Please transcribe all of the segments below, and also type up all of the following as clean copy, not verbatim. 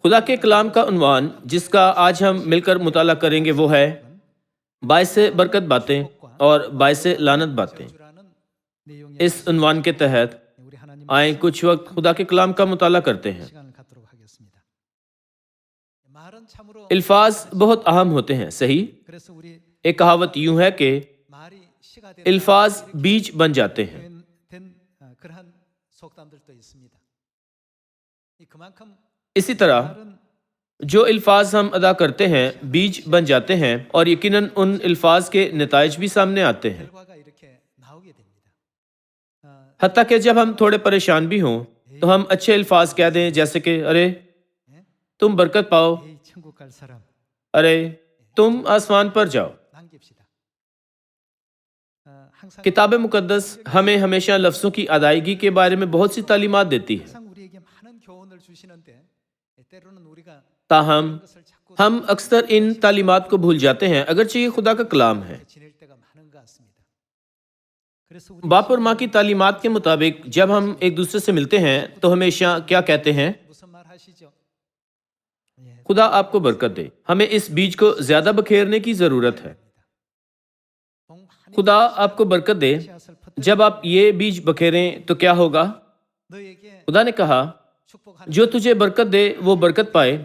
خدا کے کلام کا عنوان جس کا آج ہم مل کر مطالعہ کریں گے وہ ہے باعث برکت باتیں اور باعث لعنت باتیں۔ اس عنوان کے تحت آئیں کچھ وقت خدا کے کلام کا مطالعہ کرتے ہیں۔ الفاظ بہت اہم ہوتے ہیں، صحیح؟ ایک کہاوت یوں ہے کہ الفاظ بیج بن جاتے ہیں۔ اسی طرح جو الفاظ ہم ادا کرتے ہیں بیج بن جاتے ہیں اور یقیناً ان الفاظ کے نتائج بھی سامنے آتے ہیں۔ حتیٰ کہ جب ہم تھوڑے پریشان بھی ہوں تو ہم اچھے الفاظ کہہ دیں، جیسے کہ ارے تم برکت پاؤ، ارے تم آسمان پر جاؤ۔ کتاب مقدس ہمیں ہمیشہ لفظوں کی ادائیگی کے بارے میں بہت سی تعلیمات دیتی ہے، تاہم ہم اکثر ان تعلیمات کو بھول جاتے ہیں، اگرچہ یہ خدا کا کلام ہے۔ باپ اور ماں کی تعلیمات کے مطابق جب ہم ایک دوسرے سے ملتے ہیں تو ہمیشہ کیا کہتے ہیں؟ خدا آپ کو برکت دے۔ ہمیں اس بیج کو زیادہ بکھیرنے کی ضرورت ہے۔ خدا آپ کو برکت دے۔ جب آپ یہ بیج بکھیریں تو کیا ہوگا؟ خدا نے کہا جو تجھے برکت دے وہ برکت پائے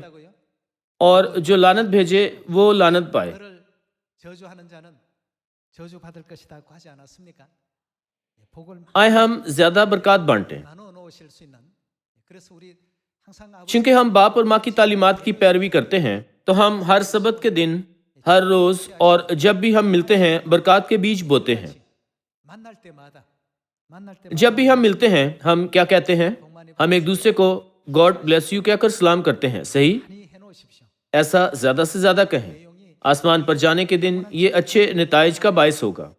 اور جو لعنت بھیجے وہ لعنت پائے۔ آئے ہم زیادہ برکات بانٹیں۔ چونکہ ہم باپ اور ماں کی تعلیمات کی پیروی کرتے ہیں تو ہم ہر سبت کے دن، ہر روز اور جب بھی ہم ملتے ہیں برکات کے بیج بوتے ہیں۔ جب بھی ہم ملتے ہیں ہم کیا کہتے ہیں؟ ہم ایک دوسرے کو گاڈ بلیس یو کہہ کر سلام کرتے ہیں، صحیح؟ ایسا زیادہ سے زیادہ کہیں۔ آسمان پر جانے کے دن یہ اچھے نتائج کا باعث ہوگا۔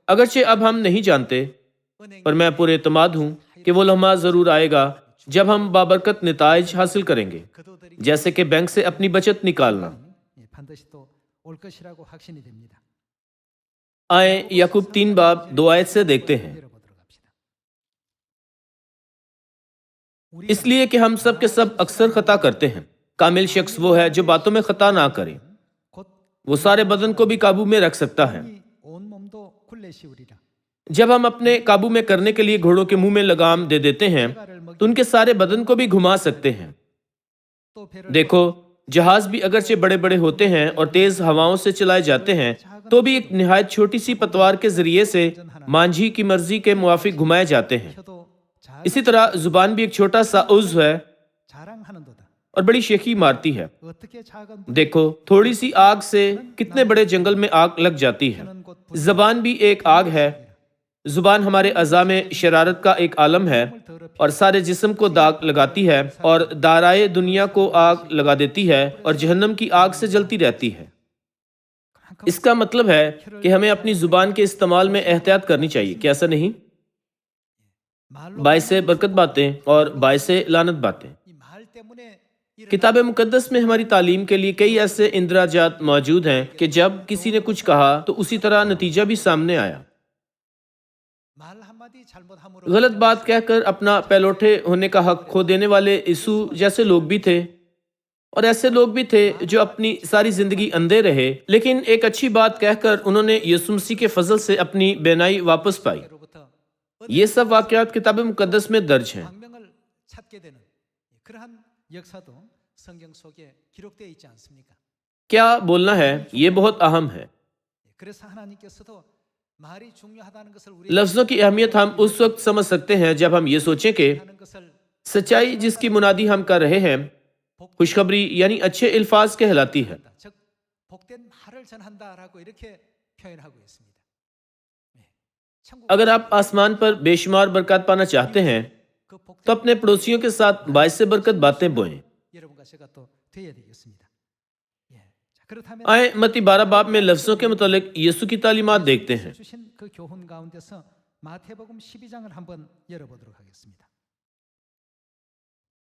اگرچہ اب ہم نہیں جانتے، پر میں پورے اعتماد ہوں کہ وہ لمحہ ضرور آئے گا جب ہم بابرکت نتائج حاصل کریں گے، جیسے کہ بینک سے اپنی بچت نکالنا۔ آئیں یعقوب 3 باب 2 آیت سے دیکھتے ہیں۔ اس لیے کہ ہم سب کے سب اکثر خطا کرتے ہیں۔ کامل شخص وہ ہے جو باتوں میں خطا نہ کرے، وہ سارے بدن کو بھی قابو میں رکھ سکتا ہے۔ جب ہم اپنے قابو میں کرنے کے لیے گھوڑوں کے منہ میں لگام دے دیتے ہیں تو ان کے سارے بدن کو بھی گھما سکتے ہیں۔ دیکھو، جہاز بھی اگرچہ بڑے بڑے ہوتے ہیں اور تیز ہواؤں سے چلائے جاتے ہیں تو بھی ایک نہایت چھوٹی سی پتوار کے ذریعے سے مانجھی کی مرضی کے موافق گھمائے جاتے ہیں۔ اسی طرح زبان بھی ایک چھوٹا سا عضو ہے اور بڑی شیخی مارتی ہے۔ دیکھو، تھوڑی سی آگ سے کتنے بڑے جنگل میں آگ لگ جاتی ہے۔ زبان بھی ایک آگ ہے۔ زبان ہمارے اعضاء میں شرارت کا ایک عالم ہے اور سارے جسم کو داغ لگاتی ہے اور دارائے دنیا کو آگ لگا دیتی ہے اور جہنم کی آگ سے جلتی رہتی ہے۔ اس کا مطلب ہے کہ ہمیں اپنی زبان کے استعمال میں احتیاط کرنی چاہیے، کیا ایسا نہیں؟ باعث برکت باتیں اور باعث لعنت باتیں۔ کتاب مقدس میں ہماری تعلیم کے لیے کئی ایسے اندراجات موجود ہیں کہ جب کسی نے کچھ کہا تو اسی طرح نتیجہ بھی سامنے آیا۔ غلط بات کہہ کر اپنا پہلوٹے ہونے کا حق کھو دینے والے یسوع جیسے لوگ بھی تھے، اور ایسے لوگ بھی تھے جو اپنی ساری زندگی اندھے رہے، لیکن ایک اچھی بات کہہ کر انہوں نے یسوع مسیح کے فضل سے اپنی بینائی واپس پائی۔ یہ سب واقعات کتاب مقدس میں درج ہیں۔ کیا بولنا ہے؟ یہ بہت اہم ہے۔ لفظوں کی اہمیت ہم اس وقت سمجھ سکتے ہیں جب ہم یہ سوچیں کہ سچائی جس کی منادی ہم کر رہے ہیں خوشخبری یعنی اچھے الفاظ کہلاتی ہے۔ اگر آپ آسمان پر بے شمار برکات پانا چاہتے ہیں تو اپنے پڑوسیوں کے ساتھ باعث برکت باتیں بوئیں۔ آئیں متی 12 باب میں لفظوں کے متعلق یسوع کی تعلیمات دیکھتے ہیں۔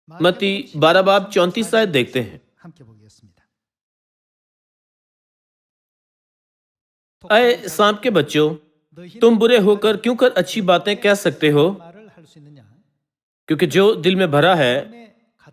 متی 12 باب 34 آیت دیکھتے ہیں۔ اے سانپ کے بچوں، تم برے ہو کر کیوں کر اچھی باتیں کہہ سکتے ہو؟ کیونکہ جو دل میں بھرا ہے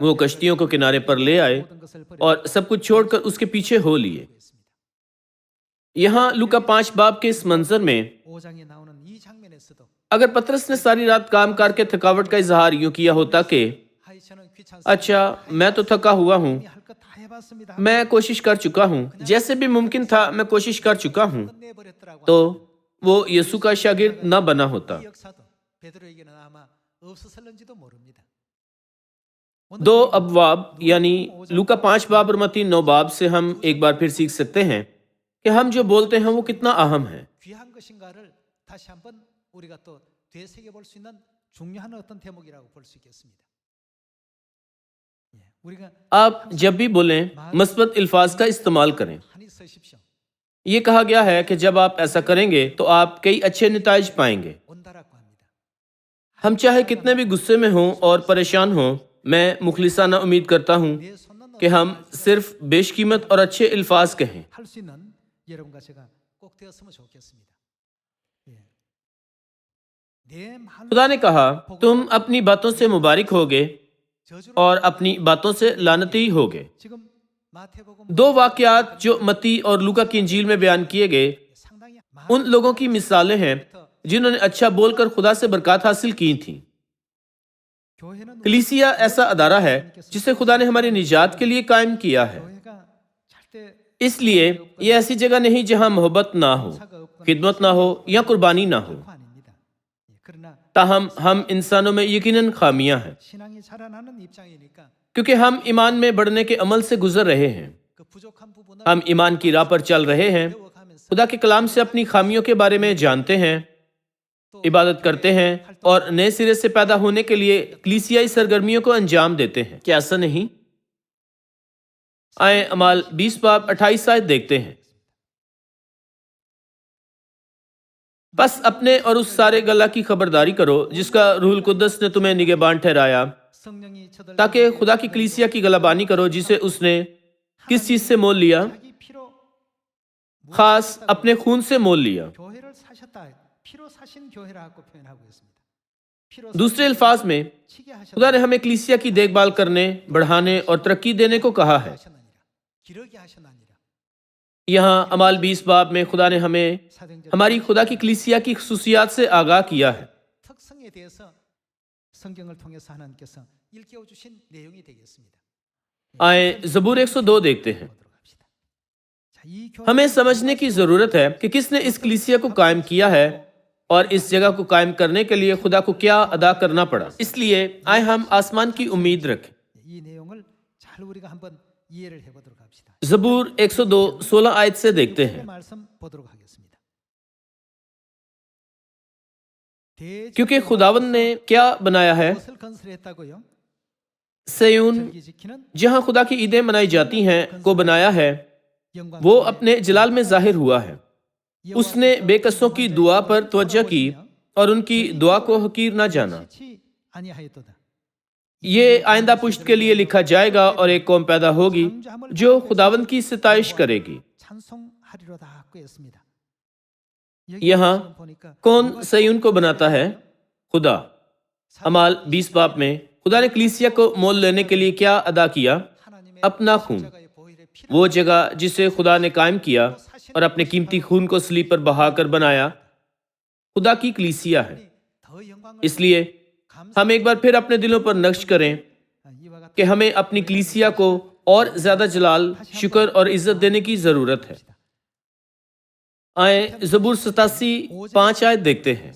وہ کشتیوں کو کنارے پر لے آئے اور سب کچھ چھوڑ کر اس کے پیچھے ہو لیے۔ یہاں لوکا 5 باب کے اس منظر میں اگر پطرس نے ساری رات کام کر کے تھکاوٹ کا اظہار یوں کیا ہوتا کہ اچھا میں تو تھکا ہوا ہوں، میں کوشش کر چکا ہوں، جیسے بھی ممکن تھا میں کوشش کر چکا ہوں، تو وہ یسوع کا شاگرد نہ بنا ہوتا۔ 2 ابواب یعنی لوکا 5 باب اور متی 9 باب سے ہم ایک بار پھر سیکھ سکتے ہیں کہ ہم جو بولتے ہیں وہ کتنا اہم ہے۔ آپ جب بھی بولیں مثبت الفاظ کا استعمال کریں۔ یہ کہا گیا ہے کہ جب آپ ایسا کریں گے تو آپ کئی اچھے نتائج پائیں گے۔ ہم چاہے کتنے بھی غصے میں ہوں اور پریشان ہوں، میں مخلصانہ امید کرتا ہوں کہ ہم صرف بیش قیمت اور اچھے الفاظ کہیں۔ خدا نے کہا تم اپنی باتوں سے مبارک ہوگے اور اپنی باتوں سے لعنتی ہوگے۔ 2 واقعات جو متی اور لوکا کی انجیل میں بیان کیے گئے ان لوگوں کی مثالیں ہیں جنہوں نے اچھا بول کر خدا سے برکات حاصل کی تھیں۔ کلیسیا ایسا ادارہ ہے جسے خدا نے ہماری نجات کے لیے قائم کیا ہے۔ اس لیے یہ ایسی جگہ نہیں جہاں محبت نہ ہو، خدمت نہ ہو یا قربانی نہ ہو۔ تاہم ہم انسانوں میں یقیناً خامیاں ہیں، کیونکہ ہم ایمان میں بڑھنے کے عمل سے گزر رہے ہیں۔ ہم ایمان کی راہ پر چل رہے ہیں، خدا کے کلام سے اپنی خامیوں کے بارے میں جانتے ہیں، عبادت کرتے ہیں اور نئے سرے سے پیدا ہونے کے لیے کلیسیائی سرگرمیوں کو انجام دیتے ہیں۔ کیا ایسا نہیں؟ آئیں اعمال 20 باب 28 آیت دیکھتے ہیں۔ بس اپنے اور اس سارے گلہ کی خبرداری کرو جس کا روح القدس نے تمہیں نگہبان ٹھہرایا، تاکہ خدا کی کلیسیا کی غلبانی کرو جسے اس نے کس چیز سے مول لیا؟ خاص اپنے خون سے مول لیا۔ دوسرے الفاظ میں خدا نے ہمیں کلیسیا کی دیکھ بھال کرنے، بڑھانے اور ترقی دینے کو کہا ہے۔ یہاں اعمال 20 باب میں خدا نے ہمیں ہماری خدا کی کلیسیا کی خصوصیات سے آگاہ کیا ہے۔ آئیں زبور 102 دیکھتے ہیں۔ ہمیں سمجھنے کی ضرورت ہے کہ کس نے اس کلیسیا کو قائم کیا ہے اور اس جگہ کو قائم کرنے کے لیے خدا کو کیا ادا کرنا پڑا۔ اس لیے آئیں ہم آسمان کی امید رکھیں۔ زبور 102 16 آیت سے دیکھتے ہیں۔ کیونکہ خداوند نے کیا بنایا ہے؟ سیون جہاں خدا کی عیدیں منائی جاتی ہیں کو بنایا ہے، وہ اپنے جلال میں ظاہر ہوا ہے۔ اس نے بے کسوں کی دعا پر توجہ کی اور ان کی دعا کو حقیر نہ جانا۔ یہ آئندہ پشت کے لیے لکھا جائے گا اور ایک قوم پیدا ہوگی جو خداوند کی ستائش کرے گی۔ یہاں کون سیون کو بناتا ہے؟ خدا۔ اعمال 20 باب میں خدا نے کلیسیا کو مول لینے کے لیے کیا ادا کیا؟ اپنا خون۔ وہ جگہ جسے خدا نے قائم کیا اور اپنے قیمتی خون کو صلیب پر بہا کر بنایا خدا کی کلیسیا ہے۔ اس لیے ہم ایک بار پھر اپنے دلوں پر نقش کریں کہ ہمیں اپنی کلیسیا کو اور زیادہ جلال، شکر اور عزت دینے کی ضرورت ہے۔ آئیں زبور 87:5 آیت دیکھتے ہیں۔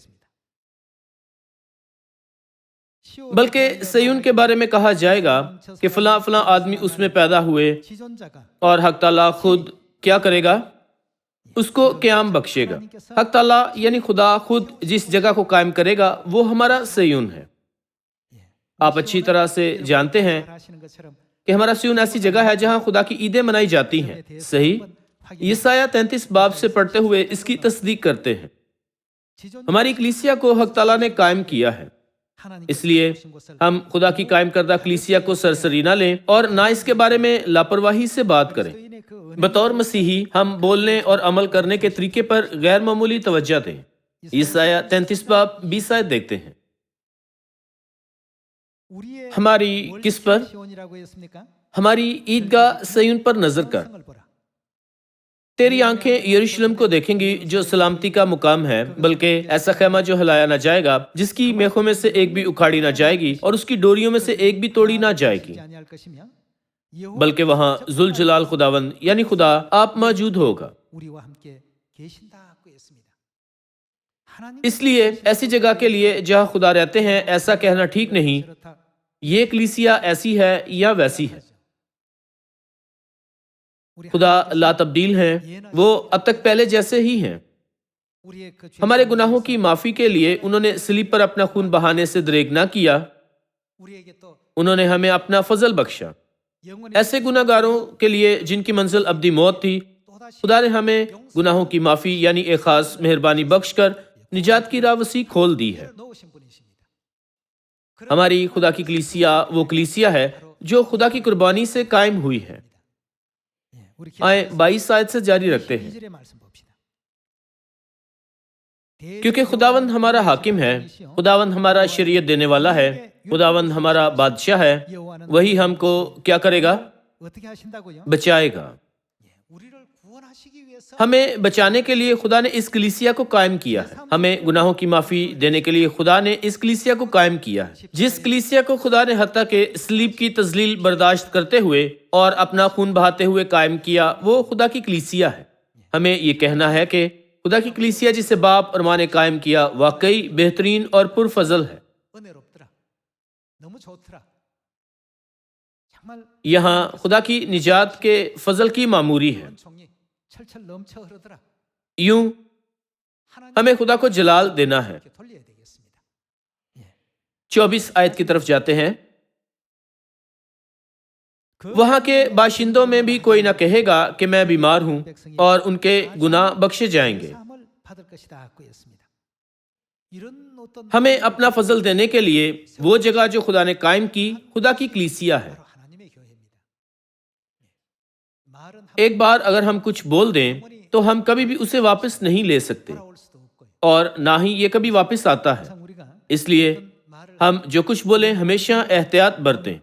بلکہ سیون کے بارے میں کہا جائے گا کہ فلاں فلاں آدمی اس میں پیدا ہوئے اور حق تعالیٰ خود کیا کرے گا؟ اس کو قیام بخشے گا۔ حق تعالیٰ یعنی خدا خود جس جگہ کو قائم کرے گا وہ ہمارا سیون ہے۔ آپ اچھی طرح سے جانتے ہیں کہ ہمارا سیون ایسی جگہ ہے جہاں خدا کی عیدیں منائی جاتی ہیں۔ صحیح؟ یسایہ 33 باب سے پڑھتے ہوئے اس کی تصدیق کرتے ہیں۔ ہماری کلیسیا کو حق تعالیٰ نے قائم کیا ہے، اس لیے ہم خدا کی قائم کردہ کلیسیا کو سرسری نہ لیں اور نہ اس کے بارے میں لاپرواہی سے بات کریں۔ بطور مسیحی ہم بولنے اور عمل کرنے کے طریقے پر غیر معمولی توجہ دیں۔ یسایہ 33 باب 20 آیت دیکھتے ہیں۔ ہماری کس پر؟ ہماری عیدگاہ صیون پر نظر کر۔ تیری آنکھیں یروشلم کو دیکھیں گی جو سلامتی کا مقام ہے، بلکہ ایسا خیمہ جو ہلایا نہ جائے گا، جس کی میخوں میں سے ایک بھی اکھاڑی نہ جائے گی اور اس کی ڈوریوں میں سے ایک بھی توڑی نہ جائے گی، بلکہ وہاں ذوالجلال خداوند یعنی خدا آپ موجود ہوگا۔ اس لیے ایسی جگہ کے لیے جہاں خدا رہتے ہیں ایسا کہنا ٹھیک نہیں یہ کلیسیا ایسی ہے یا ویسی ہے۔ خدا لا تبدیل ہیں، وہ اب تک پہلے جیسے ہی ہیں۔ ہمارے گناہوں کی معافی کے لیے انہوں نے صلیب پر اپنا خون بہانے سے دریغ نہ کیا، انہوں نے ہمیں اپنا فضل بخشا۔ ایسے گناہ گاروں کے لیے جن کی منزل ابدی موت تھی، خدا نے ہمیں گناہوں کی معافی یعنی ایک خاص مہربانی بخش کر نجات کی راہ وسیع کھول دی ہے۔ ہماری خدا کی کلیسیا وہ کلیسیا ہے جو خدا کی قربانی سے قائم ہوئی ہے۔ آئیں 22 آیت سے جاری رکھتے ہیں۔ کیونکہ خداوند ہمارا حاکم ہے، خداوند ہمارا شریعت دینے والا ہے، خداوند ہمارا بادشاہ ہے، وہی ہم کو کیا کرے گا؟ بچائے گا۔ ہمیں بچانے کے لیے خدا نے اس کلیسیا کو قائم کیا ہے، ہمیں گناہوں کی معافی دینے کے لیے خدا نے اس کلیسیا کو قائم کیا ہے۔ جس کلیسیا کو خدا نے حتیٰ کہ صلیب کی تذلیل برداشت کرتے ہوئے اور اپنا خون بہاتے ہوئے قائم کیا، وہ خدا کی کلیسیا ہے۔ ہمیں یہ کہنا ہے کہ خدا کی کلیسیا جسے باپ اور ماں نے قائم کیا واقعی بہترین اور پرفضل ہے۔ یہاں خدا کی نجات کے فضل کی معموری ہے۔ یوں ہمیں خدا کو جلال دینا ہے۔ 24 آیت کی طرف جاتے ہیں۔ وہاں کے باشندوں میں بھی کوئی نہ کہے گا کہ میں بیمار ہوں، اور ان کے گناہ بخشے جائیں گے۔ ہمیں اپنا فضل دینے کے لیے وہ جگہ جو خدا نے قائم کی خدا کی کلیسیا ہے۔ ایک بار اگر ہم کچھ بول دیں تو ہم کبھی بھی اسے واپس نہیں لے سکتے، اور نہ ہی یہ کبھی واپس آتا ہے۔ اس لیے ہم جو کچھ بولیں ہمیشہ احتیاط برتیں۔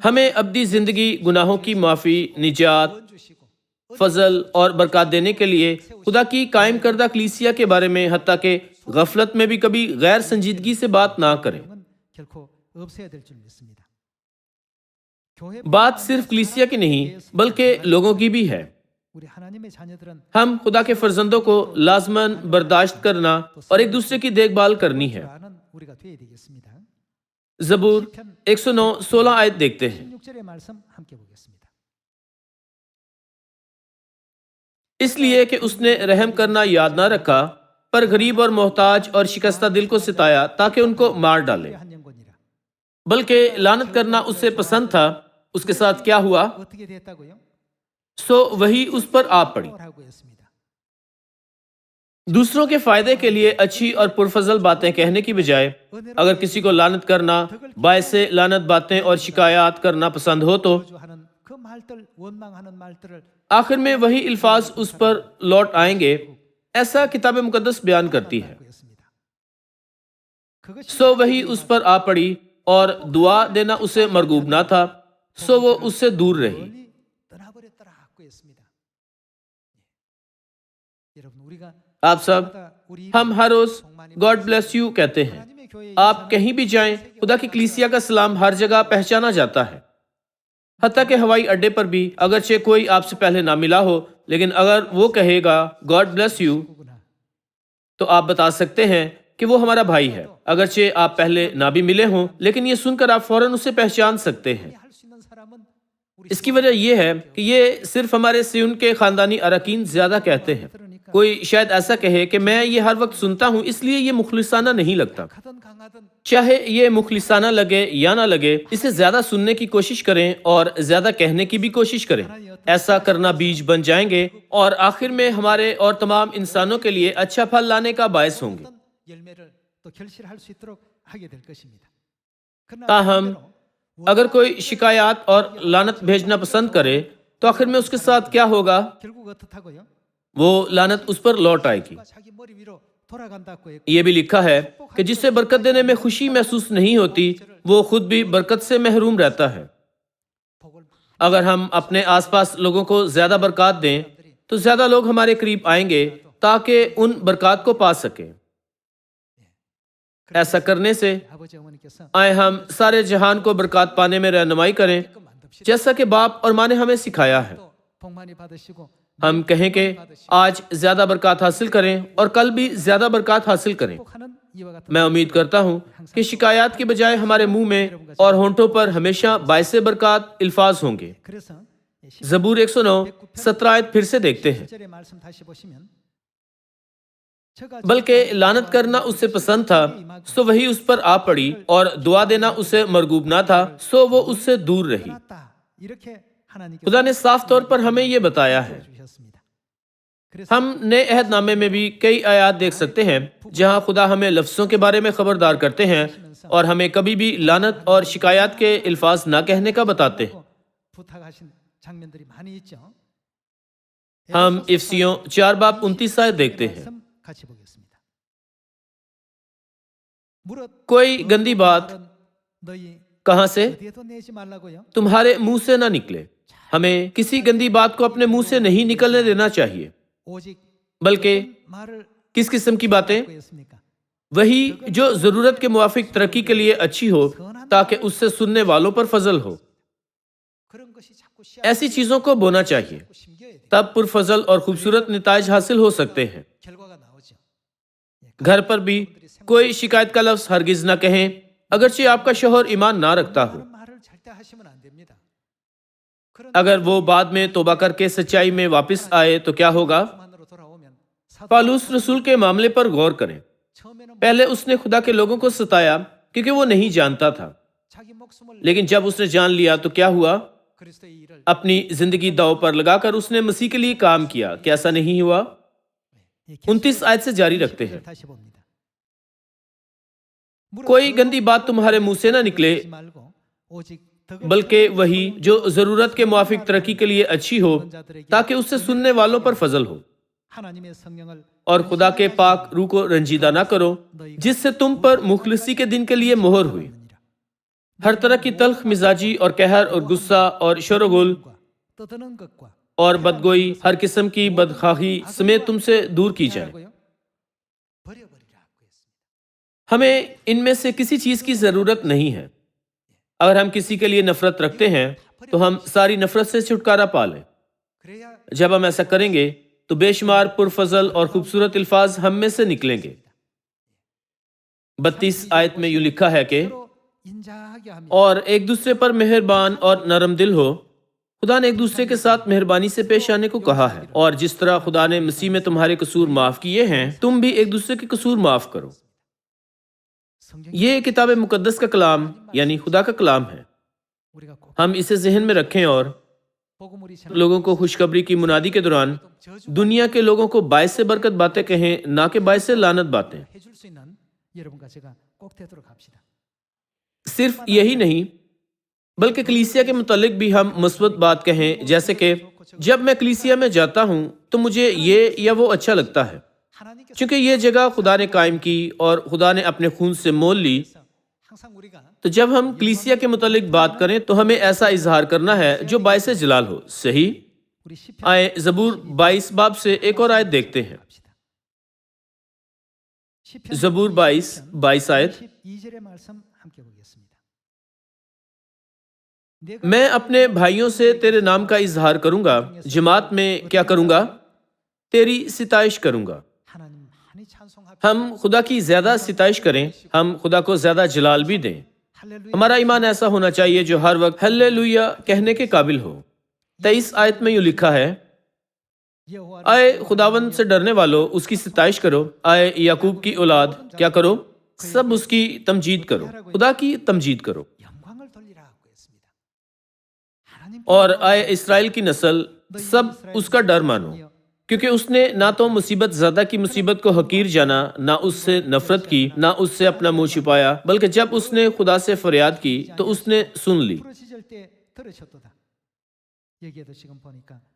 ہمیں ابدی زندگی، گناہوں کی معافی، نجات، فضل اور برکات دینے کے لیے خدا کی قائم کردہ کلیسیا کے بارے میں حتیٰ کہ غفلت میں بھی کبھی غیر سنجیدگی سے بات نہ کریں۔ بات صرف کلیسیا کی نہیں بلکہ لوگوں کی بھی ہے۔ ہم خدا کے فرزندوں کو لازماً برداشت کرنا اور ایک دوسرے کی دیکھ بھال کرنی ہے۔ زبور 109 16 آیت دیکھتے ہیں۔ اس لیے کہ اس نے رحم کرنا یاد نہ رکھا، پر غریب اور محتاج اور شکستہ دل کو ستایا تاکہ ان کو مار ڈالے۔ بلکہ لعنت کرنا اس سے پسند تھا۔ اس کے ساتھ کیا ہوا؟ سو وہی اس پر آ پڑی۔ دوسروں کے فائدے کے لیے اچھی اور پرفضل باتیں کہنے کی بجائے اگر کسی کو لعنت کرنا، باعث لعنت باتیں اور شکایات کرنا پسند ہو تو آخر میں وہی الفاظ اس پر لوٹ آئیں گے، ایسا کتاب مقدس بیان کرتی ہے۔ سو وہی اس پر آ پڑی اور دعا دینا اسے مرغوب نہ تھا، سو وہ اس سے دور رہی۔ آپ سب، ہم ہر روز گاڈ بلیس یو کہتے ہیں۔ آپ کہیں بھی جائیں، خدا کی کلیسیا کا سلام ہر جگہ پہچانا جاتا ہے، حتیٰ کہ ہوائی اڈے پر بھی، اگرچہ کوئی آپ سے پہلے نہ ملا ہو، لیکن اگر وہ کہے گا گاڈ بلیس یو تو آپ بتا سکتے ہیں کہ وہ ہمارا بھائی ہے، اگرچہ آپ پہلے نہ بھی ملے ہوں، لیکن یہ سن کر آپ فوراً اسے پہچان سکتے ہیں۔ اس کی وجہ یہ ہے کہ یہ صرف ہمارے سیون کے خاندانی اراکین زیادہ کہتے ہیں۔ کوئی شاید ایسا کہے کہ میں یہ ہر وقت سنتا ہوں اس لیے یہ مخلصانہ نہیں لگتا۔ چاہے یہ مخلصانہ لگے یا نہ لگے، اسے زیادہ سننے کی کوشش کریں اور زیادہ کہنے کی بھی کوشش کریں۔ ایسا کرنا بیج بن جائیں گے اور آخر میں ہمارے اور تمام انسانوں کے لیے اچھا پھل لانے کا باعث ہوں گے۔ تاہم اگر کوئی شکایات اور لعنت بھیجنا پسند کرے تو آخر میں اس کے ساتھ کیا ہوگا؟ وہ لعنت اس پر لوٹ آئے گی۔ یہ بھی لکھا ہے کہ جسے برکت دینے میں خوشی محسوس نہیں ہوتی وہ خود بھی برکت سے محروم رہتا ہے۔ اگر ہم اپنے آس پاس لوگوں کو زیادہ برکات دیں تو زیادہ لوگ ہمارے قریب آئیں گے تاکہ ان برکات کو پا سکیں۔ ایسا کرنے سے آئے ہم سارے جہان کو برکات پانے میں رہنمائی کریں، جیسا کہ باپ اور ماں نے ہمیں سکھایا ہے۔ ہم کہیں کہ آج زیادہ برکات حاصل کریں اور کل بھی زیادہ برکات حاصل کریں۔ میں امید کرتا ہوں کہ شکایات کے بجائے ہمارے منہ میں اور ہونٹوں پر ہمیشہ باعث برکات الفاظ ہوں گے۔ زبور 109 17 آیت پھر سے دیکھتے ہیں۔ بلکہ لعنت کرنا اسے پسند تھا سو وہی اس پر آ پڑی، اور دعا دینا اسے مرغوب نہ تھا سو وہ اس سے دور رہی۔ خدا نے صاف طور پر ہمیں یہ بتایا ہے۔ ہم نئے عہد نامے میں بھی کئی آیات دیکھ سکتے ہیں جہاں خدا ہمیں لفظوں کے بارے میں خبردار کرتے ہیں اور ہمیں کبھی بھی لعنت اور شکایات کے الفاظ نہ کہنے کا بتاتے ہیں۔ ہم افسیوں 4 باب 29 آیت دیکھتے ہیں۔ کوئی گندی بات کہاں سے؟ تمہارے منہ سے نہ نکلے۔ ہمیں کسی گندی بات کو اپنے منہ سے نہیں نکلنے دینا چاہیے، بلکہ کس قسم کی باتیں؟ وہی جو ضرورت کے موافق ترقی کے لیے اچھی ہو تاکہ اس سے سننے والوں پر فضل ہو۔ ایسی چیزوں کو بونا چاہیے، تب پرفضل اور خوبصورت نتائج حاصل ہو سکتے ہیں۔ گھر پر بھی کوئی شکایت کا لفظ ہرگز نہ کہیں، اگرچہ آپ کا شوہر ایمان نہ رکھتا ہو۔ اگر وہ بعد میں توبہ کر کے سچائی میں واپس آئے تو کیا ہوگا؟ پالوس رسول کے معاملے پر غور کریں۔ پہلے اس نے خدا کے لوگوں کو ستایا کیونکہ وہ نہیں جانتا تھا، لیکن جب اس نے جان لیا تو کیا ہوا؟ اپنی زندگی داؤ پر لگا کر اس نے مسیح کے لیے کام کیا۔ کیسا نہیں ہوا؟ 29 آیت سے جاری رکھتے ہیں۔ کوئی گندی بات تمہارے منہ سے نہ نکلے، بلکہ وہی جو ضرورت کے موافق ترقی کے لیے اچھی ہو تاکہ اس سے سننے والوں پر فضل ہو۔ اور خدا کے پاک روح کو رنجیدہ نہ کرو جس سے تم پر مخلصی کے دن کے لیے مہر ہوئی۔ ہر طرح کی تلخ مزاجی اور قہر اور غصہ اور شور و غل اور بدگوئی، ہر قسم کی بدخواہی سمیت تم سے دور کی جائے۔ ہمیں ان میں سے کسی چیز کی ضرورت نہیں ہے۔ اگر ہم کسی کے لیے نفرت رکھتے ہیں تو ہم ساری نفرت سے چھٹکارا پا لیں۔ جب ہم ایسا کریں گے تو بے شمار پرفضل اور خوبصورت الفاظ ہم میں سے نکلیں گے۔ 32 آیت میں یوں لکھا ہے کہ اور ایک دوسرے پر مہربان اور نرم دل ہو۔ خدا نے ایک دوسرے کے ساتھ مہربانی سے پیش آنے کو کہا ہے، اور جس طرح خدا نے مسیح میں تمہارے قصور معاف کیے ہیں تم بھی ایک دوسرے کے قصور معاف کرو۔ یہ کتاب مقدس کا کلام یعنی خدا کا کلام ہے۔ ہم اسے ذہن میں رکھیں اور لوگوں کو خوشخبری کی منادی کے دوران دنیا کے لوگوں کو باعث برکت باتیں کہیں، نہ کہ باعث لعنت باتیں۔ صرف یہی نہیں بلکہ کلیسیا کے متعلق بھی ہم مثبت بات کہیں، جیسے کہ جب میں کلیسیا میں جاتا ہوں تو مجھے یہ یا وہ اچھا لگتا ہے، چونکہ یہ جگہ خدا نے قائم کی اور خدا نے اپنے خون سے مول لی۔ تو جب ہم کلیسیا کے متعلق بات کریں تو ہمیں ایسا اظہار کرنا ہے جو باعث جلال ہو۔ صحیح؟ آئے زبور 22 باب سے ایک اور آیت دیکھتے ہیں۔ زبور 22 آیت۔ میں اپنے بھائیوں سے تیرے نام کا اظہار کروں گا، جماعت میں کیا کروں گا؟ تیری ستائش کروں گا۔ ہم خدا کی زیادہ ستائش کریں، ہم خدا کو زیادہ جلال بھی دیں۔ ہمارا ایمان ایسا ہونا چاہیے جو ہر وقت ہلیلویا کہنے کے قابل ہو۔ 23 آیت میں یوں لکھا ہے، آئے خداوند سے ڈرنے والو اس کی ستائش کرو، آئے یعقوب کی اولاد کیا کرو؟ سب اس کی تمجید کرو، خدا کی تمجید کرو۔ اور آئے اسرائیل کی نسل سب اس کا ڈر مانو، کیونکہ اس نے نہ تو مصیبت زیادہ کی مصیبت کو حقیر جانا، نہ اس سے نفرت کی، نہ اس سے اپنا منہ چھپایا، بلکہ جب اس نے خدا سے فریاد کی تو اس نے سن لی۔